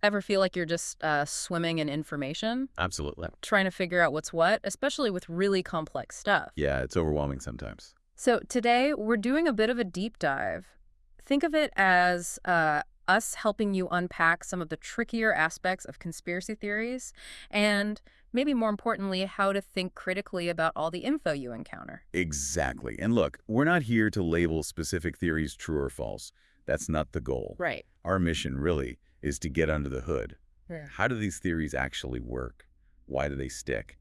Ever feel like you're just swimming in information, Absolutely. trying to figure out what's what, especially with really complex stuff? Yeah, it's overwhelming sometimes. So today, we're doing a bit of a deep dive. Think of it as us helping you unpack some of the trickier aspects of conspiracy theories and, maybe more importantly, how to think critically about all the info you encounter. Exactly. And look, we're not here to label specific theories true or false. That's not the goal. Right. Our mission really is to get under the hood. Yeah. How do these theories actually work? Why do they stick?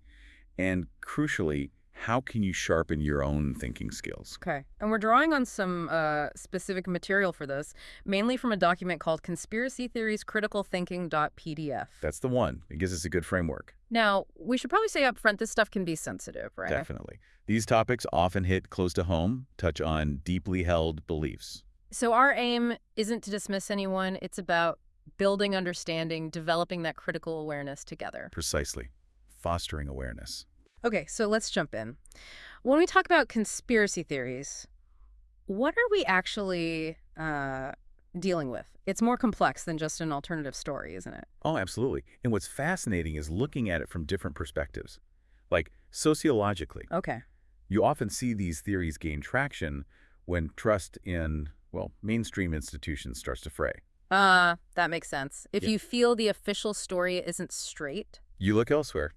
And crucially, how can you sharpen your own thinking skills? Okay. And we're drawing on some specific material for this, mainly from a document called Conspiracy Theories Critical Thinking.pdf. That's the one. It gives us a good framework. Now, we should probably say up front, this stuff can be sensitive, right? Definitely. These topics often hit close to home, touch on deeply held beliefs. So our aim isn't to dismiss anyone. It's about building understanding, developing that critical awareness together. Precisely. Fostering awareness. Okay, so let's jump in. When we talk about conspiracy theories, what are we actually dealing with? It's more complex than just an alternative story, isn't it? Oh, absolutely. And what's fascinating is looking at it from different perspectives. Like, sociologically, Okay. you often see these theories gain traction when trust in, well, mainstream institutions starts to fray. That makes sense. If Yeah. you feel the official story isn't straight. You look elsewhere,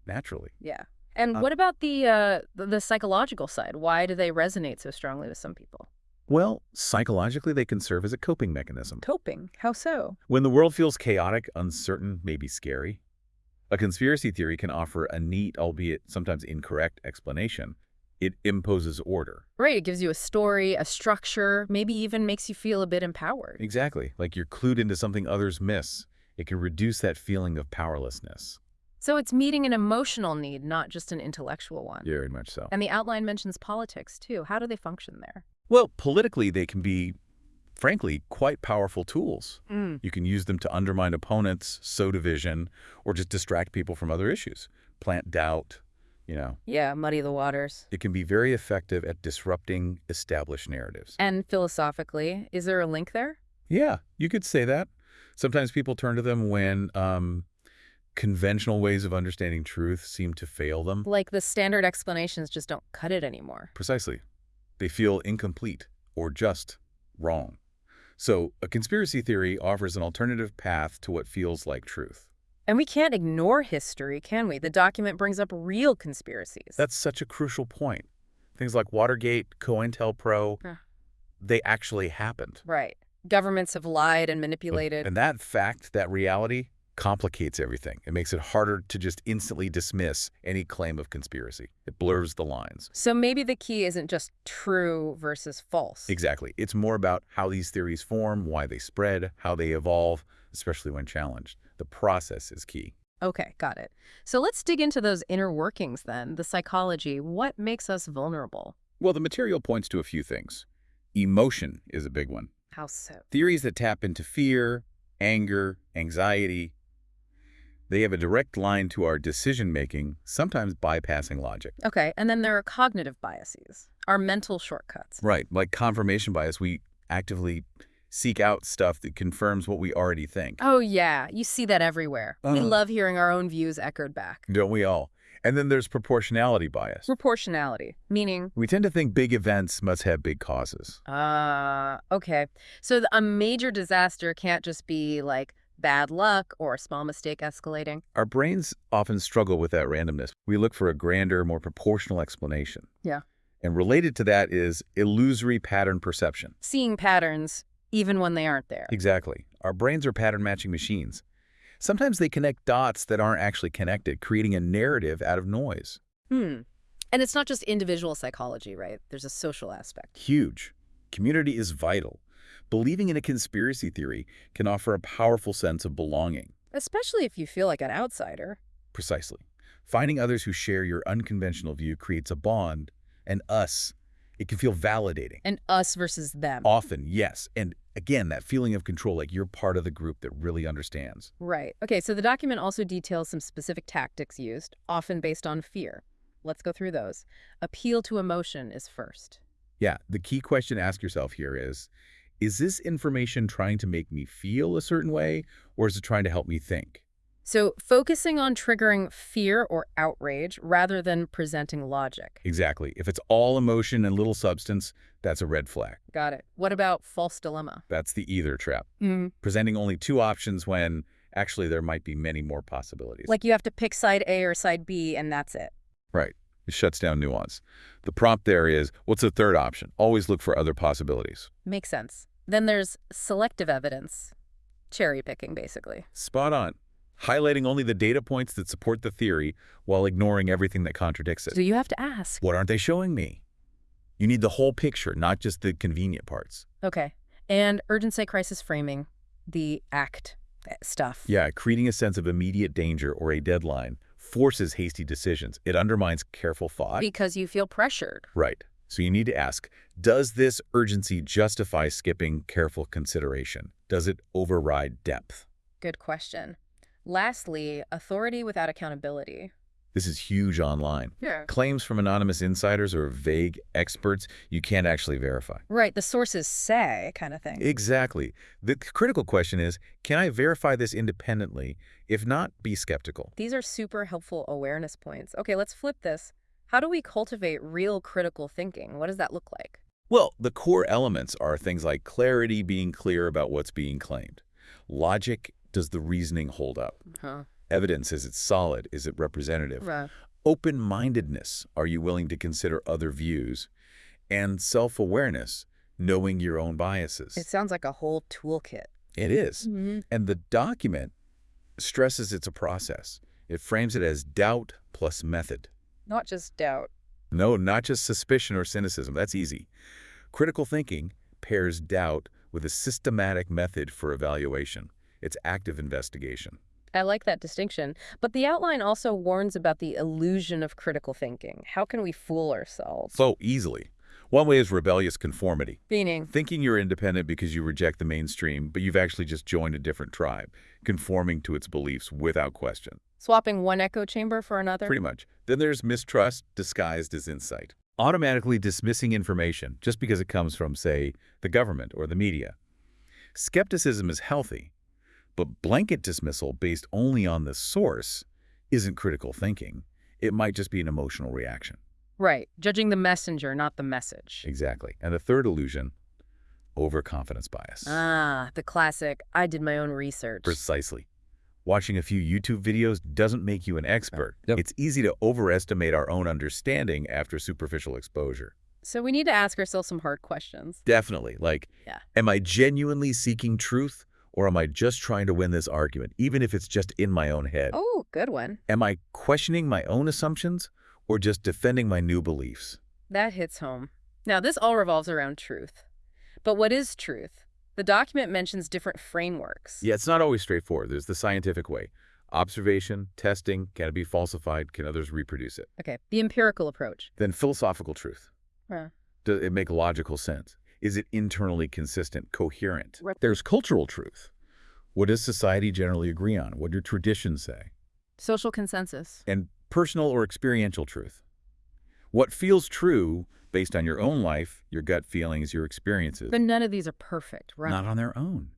naturally. Yeah. And what about the psychological side? Why do they resonate so strongly with some people? Well, psychologically, they can serve as a coping mechanism. Coping. How so? When the world feels chaotic, uncertain, maybe scary, a conspiracy theory can offer a neat, albeit sometimes incorrect, explanation. It imposes order. Right. It gives you a story, a structure, maybe even makes you feel a bit empowered. Exactly. Like you're clued into something others miss. It can reduce that feeling of powerlessness. So it's meeting an emotional need, not just an intellectual one. Very much so. And the outline mentions politics, too. How do they function there? Well, politically, they can be, frankly, quite powerful tools. Mm. You can use them to undermine opponents, sow division, or just distract people from other issues. Plant doubt, Yeah, muddy the waters. It can be very effective at disrupting established narratives. And philosophically, is there a link there? Yeah, you could say that. Sometimes people turn to them when conventional ways of understanding truth seem to fail them. Like the standard explanations just don't cut it anymore. Precisely. They feel incomplete or just wrong. So a conspiracy theory offers an alternative path to what feels like truth. And we can't ignore history, can we? The document brings up real conspiracies. That's such a crucial point. Things like Watergate, COINTELPRO, they actually happened. Right. Governments have lied and manipulated. And that fact, that reality, complicates everything. It makes it harder to just instantly dismiss any claim of conspiracy. It blurs the lines. So maybe the key isn't just true versus false. Exactly. It's more about how these theories form, why they spread, how they evolve, especially when challenged. The process is key. Okay, got it. So let's dig into those inner workings then, the psychology. What makes us vulnerable? Well, the material points to a few things. Emotion is a big one. How so? Theories that tap into fear, anger, anxiety, they have a direct line to our decision-making, sometimes bypassing logic. Okay, and then there are cognitive biases, our mental shortcuts. Right, like confirmation bias, we actively seek out stuff that confirms what we already think. Oh yeah, you see that everywhere. We love hearing our own views echoed back. Don't we all? And then there's proportionality bias. Proportionality, meaning? We tend to think big events must have big causes. Okay. So a major disaster can't just be like bad luck or a small mistake escalating. Our brains often struggle with that randomness. We look for a grander, more proportional explanation. Yeah. And related to that is illusory pattern perception. Seeing patterns even when they aren't there. Exactly. Our brains are pattern matching machines. Sometimes they connect dots that aren't actually connected, creating a narrative out of noise. And it's not just individual psychology, right? There's a social aspect. Huge. Community is vital. Believing in a conspiracy theory can offer a powerful sense of belonging. Especially if you feel like an outsider. Precisely. Finding others who share your unconventional view creates a bond, and us. It can feel validating. And us versus them. Often, yes. And again, that feeling of control, like you're part of the group that really understands. Right. Okay, so the document also details some specific tactics used, often based on fear. Let's go through those. Appeal to emotion is first. Yeah, the key question to ask yourself here is Is this information trying to make me feel a certain way, or is it trying to help me think? So focusing on triggering fear or outrage rather than presenting logic. Exactly. If it's all emotion and little substance, that's a red flag. Got it. What about false dilemma? That's the either trap. Mm. Presenting only two options when actually there might be many more possibilities. Like you have to pick side A or side B and that's it. Right. It shuts down nuance. The prompt there is, what's the third option? Always look for other possibilities. Makes sense. Then there's selective evidence. Cherry picking, basically. Spot on. Highlighting only the data points that support the theory while ignoring everything that contradicts it. So you have to ask. What aren't they showing me? You need the whole picture, not just the convenient parts. Okay. And urgency crisis framing, the ACT stuff. Yeah, creating a sense of immediate danger or a deadline forces hasty decisions. It undermines careful thought. Because you feel pressured. Right. So you need to ask, does this urgency justify skipping careful consideration? Does it override depth? Good question. Lastly, authority without accountability. This is huge online. Yeah. Claims from anonymous insiders or vague experts you can't actually verify. Right, the sources say kind of thing. Exactly. The critical question is, can I verify this independently? If not, be skeptical. These are super helpful awareness points. Okay, let's flip this. How do we cultivate real critical thinking? What does that look like? Well, the core elements are things like clarity, being clear about what's being claimed. Logic, does the reasoning hold up? Huh. Evidence, is it solid? Is it representative? Right. Open-mindedness, are you willing to consider other views? And self-awareness, knowing your own biases. It sounds like a whole toolkit. It is. Mm-hmm. And the document stresses it's a process. It frames it as doubt plus method. Not just doubt. No, not just suspicion or cynicism. That's easy. Critical thinking pairs doubt with a systematic method for evaluation. It's active investigation. I like that distinction. But the outline also warns about the illusion of critical thinking. How can we fool ourselves? So easily. One way is rebellious conformity. Meaning? Thinking you're independent because you reject the mainstream, but you've actually just joined a different tribe, conforming to its beliefs without question. Swapping one echo chamber for another? Pretty much. Then there's mistrust disguised as insight. Automatically dismissing information just because it comes from, say, the government or the media. Skepticism is healthy, but blanket dismissal based only on the source isn't critical thinking. It might just be an emotional reaction. Right. Judging the messenger, not the message. Exactly. And the third illusion, overconfidence bias. Ah, the classic, I did my own research. Precisely. Watching a few YouTube videos doesn't make you an expert. Yep. It's easy to overestimate our own understanding after superficial exposure. So we need to ask ourselves some hard questions. Definitely. Like, Yeah. Am I genuinely seeking truth, or am I just trying to win this argument, even if it's just in my own head? Oh, good one. Am I questioning my own assumptions, or just defending my new beliefs? That hits home. Now, this all revolves around truth. But what is truth? The document mentions different frameworks. Yeah, it's not always straightforward. There's the scientific way. Observation, testing, can it be falsified? Can others reproduce it? Okay, the empirical approach. Then philosophical truth. Huh. Does it make logical sense? Is it internally consistent, coherent? Right. There's cultural truth. What does society generally agree on? What do traditions say? Social consensus. And personal or experiential truth. What feels true based on your own life, your gut feelings, your experiences. But none of these are perfect, right? Not on their own.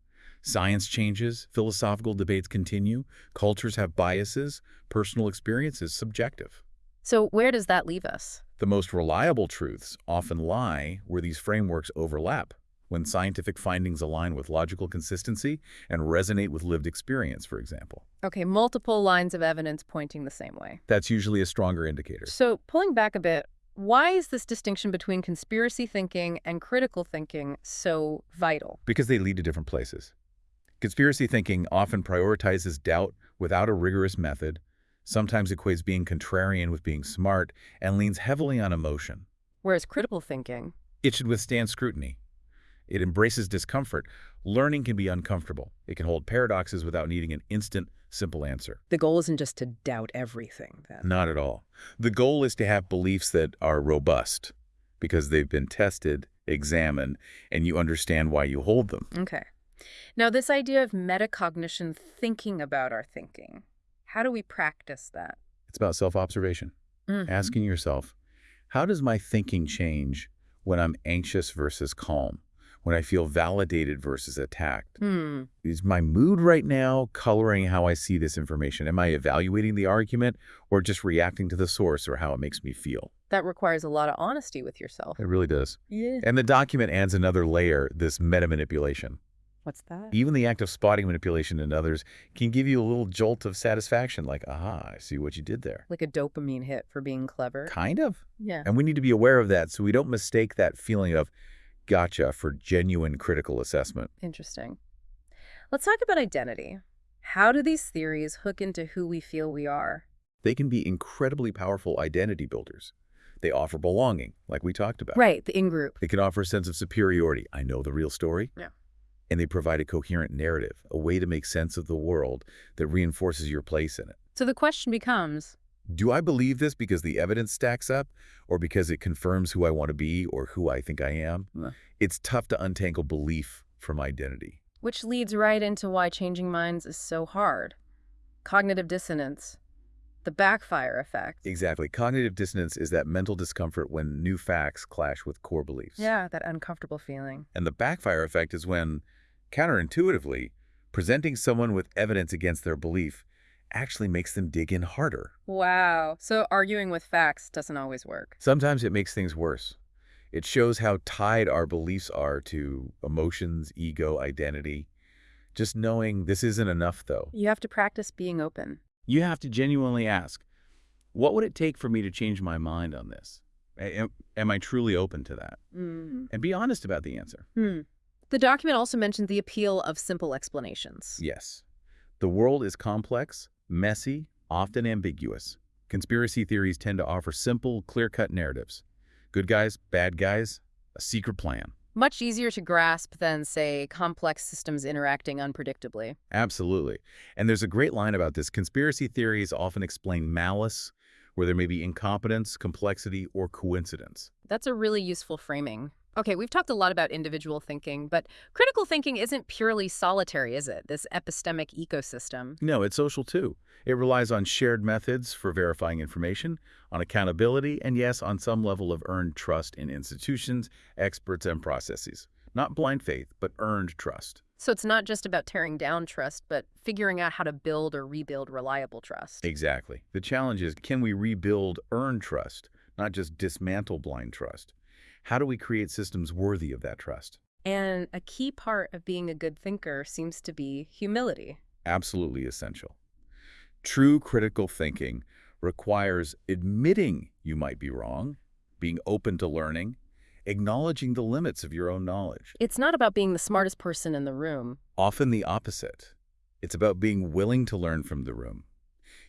Science changes, philosophical debates continue, cultures have biases, personal experience is subjective. So where does that leave us? The most reliable truths often lie where these frameworks overlap, when scientific findings align with logical consistency and resonate with lived experience, for example. Okay, multiple lines of evidence pointing the same way. That's usually a stronger indicator. So pulling back a bit, why is this distinction between conspiracy thinking and critical thinking so vital? Because they lead to different places. Conspiracy thinking often prioritizes doubt without a rigorous method, sometimes equates being contrarian with being smart, and leans heavily on emotion. Whereas critical thinking, It should withstand scrutiny. It embraces discomfort. Learning can be uncomfortable. It can hold paradoxes without needing an instant, simple answer. the goal isn't just to doubt everything then. Not at all. The goal is to have beliefs that are robust because they've been tested, examined, and you understand why you hold them. Okay. Now this idea of metacognition, thinking about our thinking, how do we practice that? It's about self-observation. Mhm. Asking yourself, how does my thinking change when I'm anxious versus calm? when I feel validated versus attacked. Hmm. Is my mood right now coloring how I see this information? Am I evaluating the argument or just reacting to the source or how it makes me feel? That requires a lot of honesty with yourself. It really does. Yeah. And the document adds another layer, this meta-manipulation. What's that? Even the act of spotting manipulation in others can give you a little jolt of satisfaction, like, aha, I see what you did there. Like a dopamine hit for being clever. Kind of. Yeah. And we need to be aware of that so we don't mistake that feeling of gotcha for genuine critical assessment. Interesting. Let's talk about identity. How do these theories hook into who we feel we are? They can be incredibly powerful identity builders. They offer belonging, like we talked about. Right, the in-group. They can offer a sense of superiority. I know the real story. Yeah. And they provide a coherent narrative, a way to make sense of the world that reinforces your place in it. So the question becomes, Do I believe this because the evidence stacks up or because it confirms who I want to be or who I think I am? It's tough to untangle belief from identity. which leads right into why changing minds is so hard. Cognitive dissonance. The backfire effect. Exactly. Cognitive dissonance is that mental discomfort when new facts clash with core beliefs. Yeah, that uncomfortable feeling. And the backfire effect is when, counterintuitively, presenting someone with evidence against their belief actually makes them dig in harder. Wow. So arguing with facts doesn't always work. Sometimes it makes things worse. It shows how tied our beliefs are to emotions, ego, identity. Just knowing this isn't enough, though. You have to practice being open. You have to genuinely ask, what would it take for me to change my mind on this? Am I truly open to that? Mm. And be honest about the answer. The document also mentioned the appeal of simple explanations. Yes. The world is complex, messy, often ambiguous. Conspiracy theories tend to offer simple, clear-cut narratives. Good guys, bad guys, a secret plan. Much easier to grasp than, say, complex systems interacting unpredictably. Absolutely. And there's a great line about this. Conspiracy theories often explain malice, where there may be incompetence, complexity, or coincidence. That's a really useful framing. Okay, we've talked a lot about individual thinking, but critical thinking isn't purely solitary, is it? This epistemic ecosystem. No, it's social too. It relies on shared methods for verifying information, on accountability, and yes, on some level of earned trust in institutions, experts, and processes. Not blind faith, but earned trust. So it's not just about tearing down trust, but figuring out how to build or rebuild reliable trust. Exactly. The challenge is, can we rebuild earned trust, not just dismantle blind trust? How do we create systems worthy of that trust? And a key part of being a good thinker seems to be humility. Absolutely essential. True critical thinking requires admitting you might be wrong, being open to learning, acknowledging the limits of your own knowledge. It's not about being the smartest person in the room. Often the opposite. It's about being willing to learn from the room.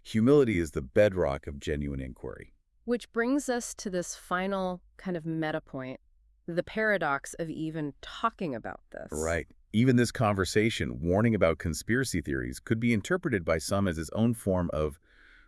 Humility is the bedrock of genuine inquiry. Which brings us to this final kind of meta point, the paradox of even talking about this. Right. Even this conversation, warning about conspiracy theories, could be interpreted by some as its own form of,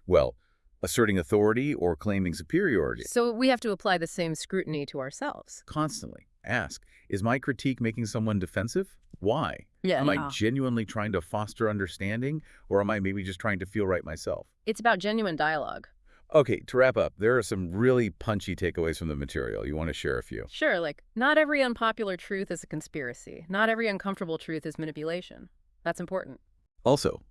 well, asserting authority or claiming superiority. So we have to apply the same scrutiny to ourselves. Constantly ask, is my critique making someone defensive? Why? Yeah. Am I genuinely trying to foster understanding, or am I maybe just trying to feel right myself? It's about genuine dialogue. Okay, to wrap up, there are some really punchy takeaways from the material. You want to share a few? Sure, like, not every unpopular truth is a conspiracy. Not every uncomfortable truth is manipulation. That's important. Also,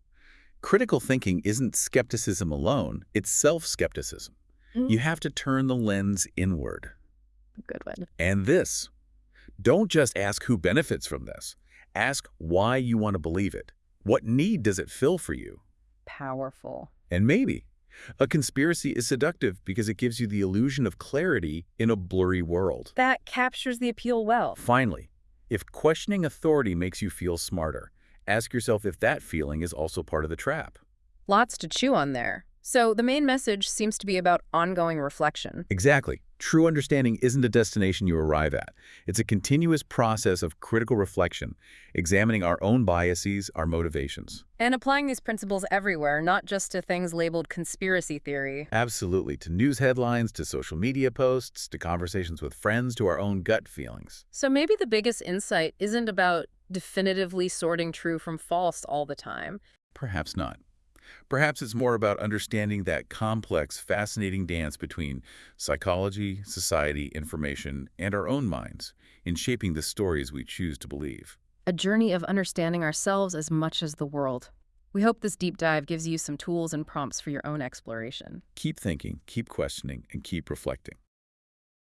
critical thinking isn't skepticism alone, it's self-skepticism. You have to turn the lens inward. Good one. And this, don't just ask who benefits from this. Ask why you want to believe it. What need does it fill for you? Powerful. And maybe a conspiracy is seductive because it gives you the illusion of clarity in a blurry world. That captures the appeal well. Finally, if questioning authority makes you feel smarter, ask yourself if that feeling is also part of the trap. Lots to chew on there. So the main message seems to be about ongoing reflection. Exactly. True understanding isn't a destination you arrive at. It's a continuous process of critical reflection, examining our own biases, our motivations. And applying these principles everywhere, not just to things labeled conspiracy theory. Absolutely. To news headlines, to social media posts, to conversations with friends, to our own gut feelings. So maybe the biggest insight isn't about definitively sorting true from false all the time. Perhaps not. Perhaps it's more about understanding that complex, fascinating dance between psychology, society, information, and our own minds in shaping the stories we choose to believe. A journey of understanding ourselves as much as the world. We hope this deep dive gives you some tools and prompts for your own exploration. Keep thinking, keep questioning, and keep reflecting.